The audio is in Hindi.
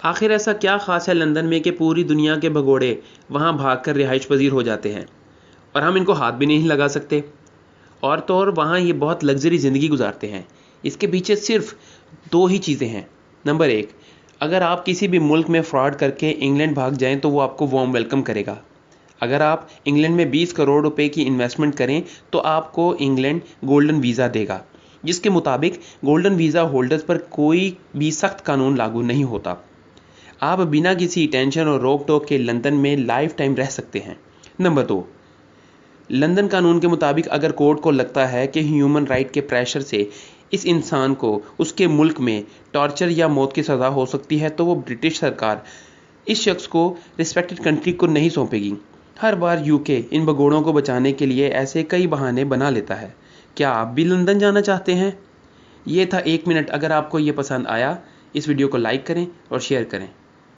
आखिर ऐसा क्या ख़ास है लंदन में कि पूरी दुनिया के भगोड़े वहाँ भागकर रिहाइश पजीर हो जाते हैं और हम इनको हाथ भी नहीं लगा सकते। और तो और वहाँ ये बहुत लग्जरी ज़िंदगी गुजारते हैं। इसके पीछे सिर्फ दो ही चीज़ें हैं। नंबर एक, अगर आप किसी भी मुल्क में फ्रॉड करके इंग्लैंड भाग जाएं तो वो आपको वार्म वेलकम करेगा। अगर आप इंग्लैंड में 20 करोड़ रुपए की इन्वेस्टमेंट करें तो आपको इंग्लैंड गोल्डन वीज़ा देगा, जिसके मुताबिक गोल्डन वीज़ा होल्डर्स पर कोई भी सख्त कानून लागू नहीं होता। आप बिना किसी टेंशन और रोक टोक के लंदन में लाइफ टाइम रह सकते हैं। नंबर दो, लंदन कानून के मुताबिक अगर कोर्ट को लगता है कि ह्यूमन राइट के प्रेशर से इस इंसान को उसके मुल्क में टॉर्चर या मौत की सज़ा हो सकती है तो वो ब्रिटिश सरकार इस शख्स को रिस्पेक्टेड कंट्री को नहीं सौंपेगी। हर बार यूके इन भगोड़ों को बचाने के लिए ऐसे कई बहाने बना लेता है। क्या आप भी लंदन जाना चाहते हैं? ये था 1 मिनट। अगर आपको ये पसंद आया, इस वीडियो को लाइक करें और शेयर करें।